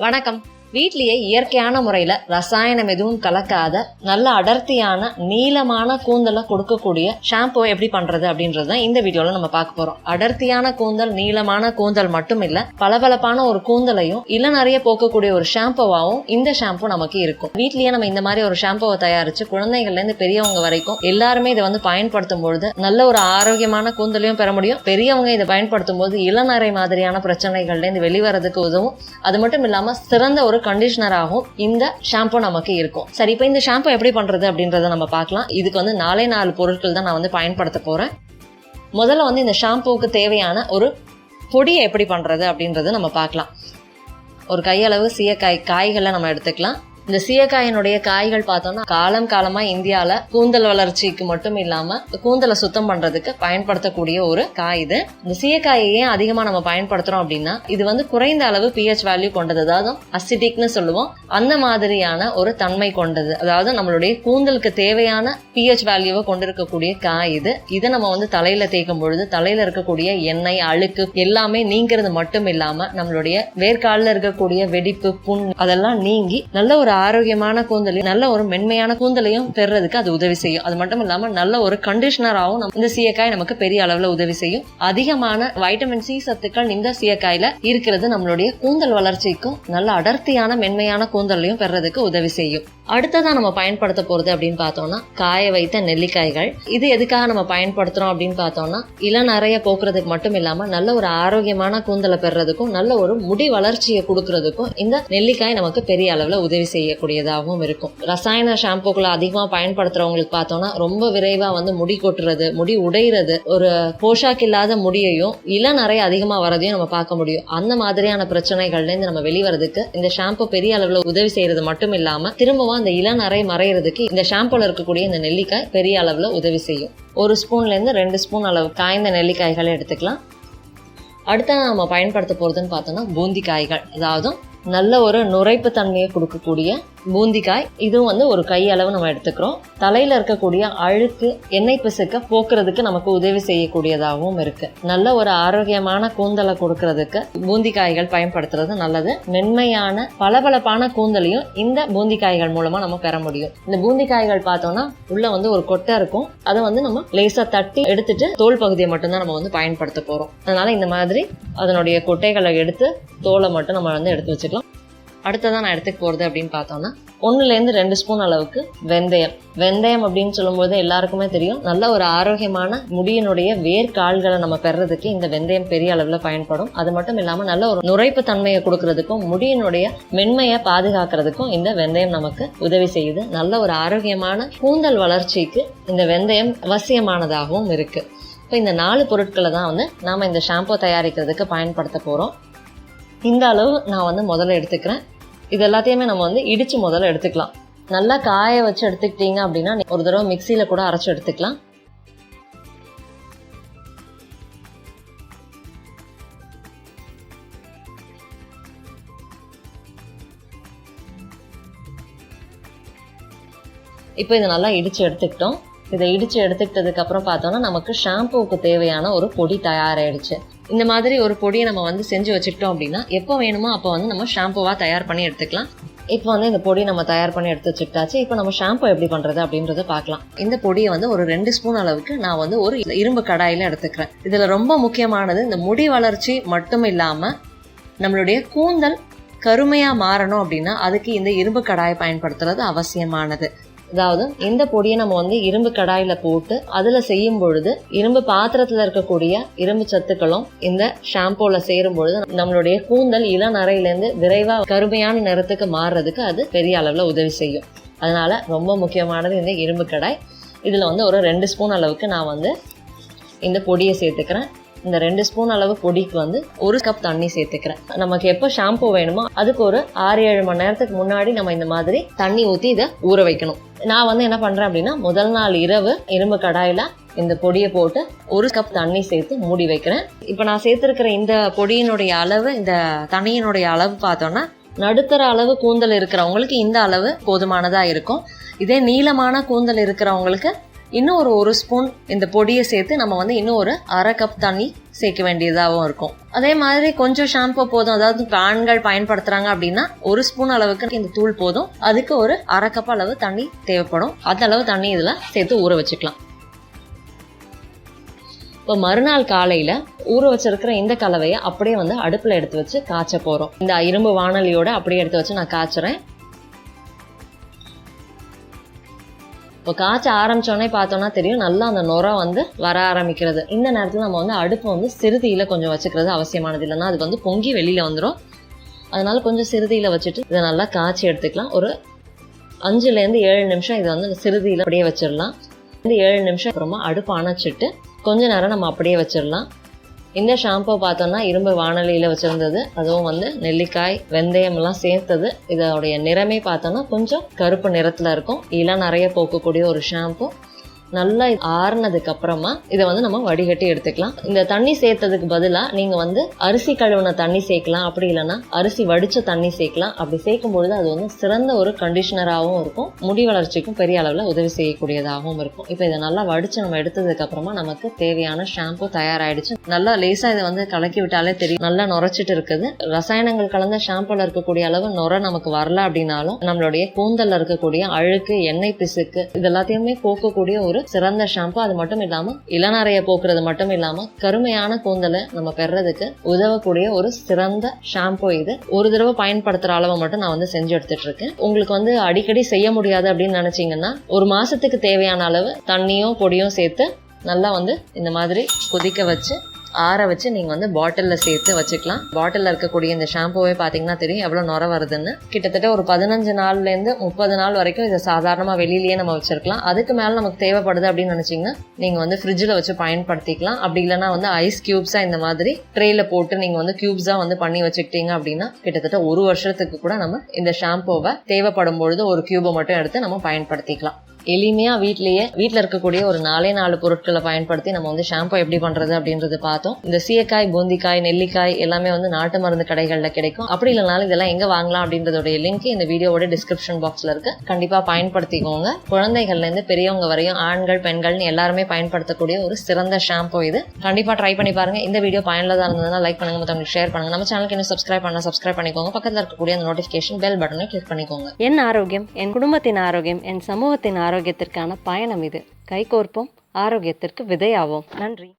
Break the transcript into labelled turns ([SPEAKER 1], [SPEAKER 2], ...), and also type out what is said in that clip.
[SPEAKER 1] வணக்கம். வீட்லயே இயற்கையான முறையில ரசாயனம் எதுவும் கலக்காத நல்ல அடர்த்தியான நீளமான கூந்தலை கொடுக்கக்கூடிய ஷாம்பு எப்படி பண்றது அப்படின்றது தான் இந்த வீடியோல நம்ம பார்க்க போறோம். அடர்த்தியான கூந்தல், நீளமான கூந்தல் மட்டும் இல்ல, பளபளப்பான ஒரு கூந்தலையும் இளநறைய போக்கக்கூடிய ஒரு ஷாம்புவாவும் இந்த ஷாம்பு நமக்கு இருக்கும். வீட்லயே நம்ம இந்த மாதிரி ஒரு ஷாம்புவை தயாரிச்சு குழந்தைகள்ல இருந்து பெரியவங்க வரைக்கும் எல்லாருமே இதை பயன்படுத்தும் பொழுது நல்ல ஒரு ஆரோக்கியமான கூந்தலையும் பெற முடியும். பெரியவங்க இதை பயன்படுத்தும் போது இளநறை மாதிரியான பிரச்சனைகள்ல இருந்து வெளிவரதுக்கு உதவும். அது மட்டும் இல்லாம சிறந்த ஒரு கண்டிஷனராகவும் இந்த ஷாம்பு நமக்கு இருக்கும். சரி, இப்போ இந்த ஷாம்பு எப்படி பண்றது அப்படின்றத நம்ம பார்க்கலாம். இதுக்கு 4 பொருட்கள் தான் நான் பயன்படுத்த போறேன். முதல்ல இந்த ஷாம்புவுக்கு தேவையான ஒரு பொடியை எப்படி பண்றது அப்படின்றத நம்ம பார்க்கலாம். ஒரு கையளவு சீயக்காய் காய்களை நம்ம எடுத்துக்கலாம். இந்த சீயக்காயினுடைய காய்கள் பார்த்தோம்னா காலமா இந்தியால கூந்தல் வளர்ச்சிக்கு மட்டும் இல்லாம கூந்தலை சுத்தம் பண்றதுக்கு பயன்படுத்தக்கூடிய ஒரு காய் இது. இந்த சீயக்காயை ஏன் அதிகமா நம்ம பயன்படுத்துறோம் அப்படின்னா, இது குறைந்த அளவு pH வேல்யூ கொண்டது, அதாவது அசிடிக்னு சொல்லுவோம். அந்த மாதிரியான ஒரு தன்மை கொண்டது, அதாவது நம்மளுடைய கூந்தலுக்கு தேவையான pH வேல்யூவை கொண்டிருக்கக்கூடிய காய் இது. இதை நம்ம தலையில தேய்க்கும் பொழுது தலையில இருக்கக்கூடிய எண்ணெய், அழுக்கு எல்லாமே நீங்கிறது மட்டும் இல்லாம நம்மளுடைய வேர்க்காலில் இருக்கக்கூடிய வெடிப்பு, புண் அதெல்லாம் நீங்கி நல்ல ஒரு ஆரோக்கியமான கூந்தலையும் நல்ல ஒரு மென்மையான கூந்தலையும் பெறறதுக்கு அது உதவி செய்யும். அது மட்டும் இல்லாம நல்ல ஒரு கண்டிஷனராகவும் இந்த சீயக்காய் நமக்கு பெரிய அளவுல உதவி செய்யும். அதிகமான வைட்டமின் சி சத்துக்கள் இந்த சீயக்காயில இருக்கிறது நம்மளுடைய கூந்தல் வளர்ச்சிக்கும் நல்ல அடர்த்தியான மென்மையான கூந்தலையும் பெறறதுக்கு உதவி செய்யும். அடுத்ததா நம்ம பயன்படுத்த போறது அப்படின்னு பார்த்தோம்னா காய வைத்த நெல்லிக்காய்கள். இது எதுக்காக நம்ம பயன்படுத்துறோம் அப்படின்னு பார்த்தோம்னா, இளநறைய போக்குறதுக்கு மட்டும் இல்லாம நல்ல ஒரு ஆரோக்கியமான கூந்தலை பெறறதுக்கும் நல்ல ஒரு முடி வளர்ச்சியை கொடுக்கறதுக்கும் இந்த நெல்லிக்காய் நமக்கு பெரிய அளவுல உதவி செய்யக்கூடியதாகவும் இருக்கும். ரசாயன ஷாம்புக்களை அதிகமா பயன்படுத்துறவங்களுக்கு பார்த்தோம்னா ரொம்ப விரைவா முடி கொட்டுறது, முடி உடைகிறது, ஒரு போஷாக் இல்லாத முடியையும் இளநறை அதிகமா வரதையும் நம்ம பார்க்க முடியும். அந்த மாதிரியான பிரச்சனைகள்ல இருந்து நம்ம வெளிவரதுக்கு இந்த ஷாம்பு பெரிய அளவுல உதவி செய்யறது மட்டும் இல்லாம திரும்பவும் அந்த இளநறை மறைகிறதுக்கு இந்த ஷாம்புல இருக்கக்கூடிய இந்த நெல்லிக்காய் பெரிய அளவுல உதவி செய்யும். 1 ஸ்பூன்ல இருந்து 2 ஸ்பூன் அளவு காய்ந்த நெல்லிக்காய்களை எடுத்துக்கலாம். அடுத்த நம்ம பயன்படுத்த போறதுன்னு பார்த்தோம்னா பூந்தி காய்கள், அதாவது நல்ல ஒரு நுரைப்பு தன்மையை கொடுக்கக்கூடிய பூந்திக்காய். இதுவும் ஒரு கை அளவு நம்ம எடுத்துக்கிறோம். தலையில இருக்கக்கூடிய அழுக்கு, எண்ணெய் பிசுக்க போக்குறதுக்கு நமக்கு உதவி செய்யக்கூடியதாகவும் இருக்கு. நல்ல ஒரு ஆரோக்கியமான கூந்தலை கொடுக்கறதுக்கு பூந்திக்காய்கள் பயன்படுத்துறது நல்லது. மென்மையான பளபளப்பான கூந்தலையும் இந்த பூந்திக்காய்கள் மூலமா நம்ம பெற முடியும். இந்த பூந்திக்காய்கள் பார்த்தோம்னா உள்ள ஒரு கொட்டை இருக்கும். அதை நம்ம லேசா தட்டி எடுத்துட்டு தோல் பகுதியை மட்டும்தான் நம்ம பயன்படுத்த போறோம். அதனால இந்த மாதிரி அதனுடைய கொட்டைகளை எடுத்து தோலை மட்டும் நம்ம எடுத்து வச்சுக்கலாம். அடுத்ததான் நான் எடுத்துக்க போறது அப்படின்னு பார்த்தோம்னா 1 லேருந்து 2 ஸ்பூன் அளவுக்கு வெந்தயம். வெந்தயம் அப்படின்னு சொல்லும்போது எல்லாருக்குமே தெரியும், நல்ல ஒரு ஆரோக்கியமான முடியினுடைய வேர்க்கால்களை நம்ம பெறறதுக்கு இந்த வெந்தயம் பெரிய அளவுல பயன்படும். அது மட்டும் இல்லாம நல்ல ஒரு நுரைப்பு தன்மையை கொடுக்கறதுக்கும் முடியினுடைய மென்மையை பாதுகாக்கிறதுக்கும் இந்த வெந்தயம் நமக்கு உதவி செய்யுது. நல்ல ஒரு ஆரோக்கியமான கூந்தல் வளர்ச்சிக்கு இந்த வெந்தயம் அவசியமானதாகவும் இருக்கு. இப்போ இந்த 4 பொருட்களை தான் நாம இந்த ஷாம்பு தயாரிக்கிறதுக்கு பயன்படுத்த போறோம். இந்த அளவு நான் முதல்ல எடுத்துக்கிறேன். இது எல்லாத்தையுமே நம்ம இடிச்சு முதல்ல எடுத்துக்கலாம். நல்லா காய வச்சு எடுத்துக்கிட்டீங்க அப்படின்னா ஒரு தடவை மிக்சியில கூட அரைச்சு எடுத்துக்கலாம். இப்போ இதை நல்லா இடிச்சு எடுத்துக்கிட்டோம். இதை இடிச்சு எடுத்துக்கிட்டதுக்கு அப்புறம் பார்த்தோம்னா நமக்கு ஷாம்புவுக்கு தேவையான ஒரு பொடி தயாராயிடுச்சு. இந்த மாதிரி ஒரு பொடியை நம்ம செஞ்சு வச்சுக்கிட்டோம் அப்படின்னா எப்போ வேணுமோ அப்போ நம்ம ஷாம்புவா தயார் பண்ணி எடுத்துக்கலாம். இப்போ இந்த பொடி நம்ம தயார் பண்ணி எடுத்து வச்சுக்கிட்டாச்சு. இப்போ நம்ம ஷாம்பு எப்படி பண்றது அப்படின்றத பார்க்கலாம். இந்த பொடியை ஒரு 2 ஸ்பூன் அளவுக்கு நான் ஒரு இரும்பு கடாயில எடுத்துக்கிறேன். இதுல ரொம்ப முக்கியமானது, இந்த முடி வளர்ச்சி மட்டும் இல்லாம நம்மளுடைய கூந்தல் கருமையா மாறணும் அப்படின்னா அதுக்கு இந்த இரும்பு கடாயை பயன்படுத்துறது அவசியமானது. அதாவது இந்த பொடியை நம்ம இரும்பு கடாயில போட்டு அதுல செய்யும் பொழுது இரும்பு பாத்திரத்துல இருக்கக்கூடிய இரும்பு சத்துக்களும் இந்த ஷாம்பூல சேரும் பொழுது நம்மளுடைய கூந்தல் இளநறையிலேருந்து விரைவா கருமையான நிறத்துக்கு மாறுறதுக்கு அது பெரிய அளவுல உதவி செய்யும். அதனால ரொம்ப முக்கியமானது இந்த இரும்பு கடாய். இதுல ஒரு 2 ஸ்பூன் அளவுக்கு நான் இந்த பொடியை சேர்த்துக்கிறேன். இந்த 2 ஸ்பூன் அளவு பொடிக்கு 1 கப் தண்ணி சேர்த்துக்கிறேன். நமக்கு எப்போ ஷாம்பு வேணுமோ அதுக்கு ஒரு 6-7 மணி நேரத்துக்கு முன்னாடி நம்ம இந்த மாதிரி தண்ணி ஊற்றி இதை ஊற வைக்கணும். நான் என்ன பண்றேன் அப்படின்னா, முதல் நாள் இரவு இரும்பு கடாயில இந்த பொடியை போட்டு 1 கப் தண்ணி சேர்த்து மூடி வைக்கிறேன். இப்போ நான் சேர்த்துருக்கிற இந்த பொடியினுடைய அளவு, இந்த தண்ணியினுடைய அளவு பார்த்தோம்னா நடுத்தர அளவு கூந்தல் இருக்கிறவங்களுக்கு இந்த அளவு போதுமானதா இருக்கும். இதே நீளமான கூந்தல் இருக்கிறவங்களுக்கு இன்னும் ஒரு ஸ்பூன் இந்த பொடியை சேர்த்து நம்ம வந்து இன்னும் ஒரு அரை கப் தண்ணி சேர்க்க வேண்டியதாகவும் இருக்கும். அதே மாதிரி கொஞ்சம் ஷாம்பு போதும், அதாவது ஆண்கள் பயன்படுத்துறாங்க அப்படின்னா 1 ஸ்பூன் அளவுக்கு இந்த தூள் போதும். அதுக்கு ஒரு அரை கப் அளவு தண்ணி தேவைப்படும். அந்த அளவு தண்ணி இதுல சேர்த்து ஊற வச்சுக்கலாம். இப்போ மறுநாள் காலையில ஊற வச்சிருக்கிற இந்த கலவையை அப்படியே வந்து அடுப்புல எடுத்து வச்சு காய்ச்ச போறோம். இந்த இரும்பு வாணலியோட அப்படியே எடுத்து வச்சு நான் காய்ச்சுறேன். இப்போ காய்ச்ச ஆரம்பிச்சோடனே பார்த்தோம்னா தெரியும், நல்லா அந்த நுரை வந்து வர ஆரம்பிக்கிறது. இந்த நேரத்தில் நம்ம வந்து அடுப்பு வந்து சிறுதீயில கொஞ்சம் வச்சுக்கிறது அவசியமானது, இல்லைன்னா அது வந்து பொங்கி வெளியில வந்துடும். அதனால கொஞ்சம் சிறுதீயில வச்சுட்டு இதை நல்லா காய்ச்சி எடுத்துக்கலாம். ஒரு 5லேருந்து 7 நிமிஷம் இதை வந்து சிறுதீயில அப்படியே வச்சிடலாம். இந்த 7 நிமிஷம் அப்புறமா அடுப்பு அணைச்சிட்டு கொஞ்ச நேரம் நம்ம அப்படியே வச்சிடலாம். இந்த ஷாம்பு பார்த்தோம்னா இரும்பு வாணலியில் வச்சுருந்தது, அதுவும் வந்து நெல்லிக்காய் வெந்தயம் எல்லாம் சேர்த்தது. இதோடைய நிறமே பார்த்தோன்னா கொஞ்சம் கருப்பு நிறத்தில் இருக்கும். இளம் நிறைய போக்கக்கூடிய ஒரு ஷாம்பு. நல்லா ஆறுனதுக்கு அப்புறமா இதை வந்து நம்ம வடிகட்டி எடுத்துக்கலாம். இந்த தண்ணி சேர்த்ததுக்கு பதிலாக நீங்கள் வந்து அரிசி கழுவின தண்ணி சேர்க்கலாம், அப்படி இல்லைன்னா அரிசி வடித்த தண்ணி சேர்க்கலாம். அப்படி சேர்க்கும் பொழுது அது வந்து சிறந்த ஒரு கண்டிஷனராகவும் இருக்கும், முடி வளர்ச்சிக்கும் பெரிய அளவில் உதவி செய்யக்கூடியதாகவும் இருக்கும். இப்போ இதை நல்லா வடித்து நம்ம எடுத்ததுக்கு அப்புறமா நமக்கு தேவையான ஷாம்பு தயாராகிடுச்சு. நல்லா லேசாக இதை வந்து கலக்கி விட்டாலே தெரியும், நல்லா நுரைச்சிட்டு இருக்குது. ரசாயனங்கள் கலந்த ஷாம்புல இருக்கக்கூடிய அளவு நுரை நமக்கு வரல அப்படின்னாலும் நம்மளுடைய கூந்தல்ல இருக்கக்கூடிய அழுக்கு, எண்ணெய் பிசுக்கு இது எல்லாத்தையுமே போக்கக்கூடிய ஒரு சிறந்த ஷாம்பு. அது மட்டும் இல்லாம இளநரைய போக்குறது மட்டும் இல்லாம கருமையான கூந்தலை நம்ம பெறதுக்கு உதவக்கூடிய ஒரு சிறந்த ஷாம்பு இது. ஒரு தடவை பயன்படுத்துற அளவை மட்டும் நான் வந்து செஞ்சு எடுத்துட்டு இருக்கேன். உங்களுக்கு வந்து அடிக்கடி செய்ய முடியாது அப்படின்னு நினைச்சீங்கன்னா ஒரு மாசத்துக்கு தேவையான அளவு தண்ணியும் பொடியும் சேர்த்து நல்லா வந்து இந்த மாதிரி கொதிக்க வச்சு ஆற வச்சு நீங்கள் வந்து பாட்டிலில் சேர்த்து வச்சுக்கலாம். பாட்டிலில் இருக்கக்கூடிய இந்த ஷாம்புவே பார்த்தீங்கன்னா தெரியும் எவ்வளோ நுர வருதுன்னு. கிட்டத்தட்ட ஒரு 15 நாள்லேருந்து 30 நாள் வரைக்கும் இதை சாதாரணமாக வெளியிலேயே நம்ம வச்சிருக்கலாம். அதுக்கு மேலே நமக்கு தேவைப்படுது அப்படின்னு நினச்சிங்கன்னா நீங்கள் வந்து ஃப்ரிட்ஜில் வச்சு பயன்படுத்திக்கலாம். அப்படி இல்லைனா வந்து ஐஸ் கியூப்ஸாக இந்த மாதிரி ட்ரேயில் போட்டு நீங்கள் வந்து கியூப்ஸாக வந்து பண்ணி வச்சுக்கிட்டீங்க அப்படின்னா கிட்டத்தட்ட 1 வருஷத்துக்கு கூட நம்ம இந்த ஷாம்புவை தேவைப்படும் பொழுது ஒரு கியூபை மட்டும் எடுத்து நம்ம பயன்படுத்திக்கலாம். எளிமையாக வீட்டில் இருக்கக்கூடிய ஒரு 4 பொருட்களை பயன்படுத்தி நம்ம வந்து ஷாம்பு எப்படி பண்ணுறது அப்படின்றது பார்த்தோம். இந்த சீயக்காய், பூந்திக்காய், நெல்லிக்காய் எல்லாமே வந்து நாட்டு மருந்து கடைகளில் கிடைக்கும். அப்படி இல்லைனாலும் இதெல்லாம் எங்கே வாங்கலாம் அப்படின்றதோடைய லிங்க் இந்த வீடியோவோட டிஸ்கிரிப்ஷன் பாக்ஸில் இருக்கு. கண்டிப்பாக பயன்படுத்திக்கோங்க. குழந்தைகள்லேருந்து பெரியவங்க வரையும் ஆண்கள் பெண்கள்னு எல்லாருமே பயன்படுத்தக்கூடிய ஒரு சிறந்த ஷாம்பு இது. கண்டிப்பாக ட்ரை பண்ணி பாருங்க. இந்த வீடியோ பயனுள்ளதாக இருந்ததுன்னா லைக் பண்ணுங்க, மற்றவங்களுக்கு ஷேர் பண்ணுங்க. நம்ம சேனலுக்கு இன்னும் சப்ஸ்கிரைப் பண்ணிக்கோங்க. பக்கத்தில் இருக்கக்கூடிய அந்த நோட்டிஃபிகேஷன் பெல் பட்டனை கிளிக் பண்ணிக்கோங்க.
[SPEAKER 2] என் ஆரோக்கியம், என் குடும்பத்தின் ஆரோக்கியம், என் சமூகத்தின் ஆரோக்கியத்திற்கான பயணம் இது. கைகோர்ப்போம், ஆரோக்கியத்திற்கு விதையாவோம். நன்றி.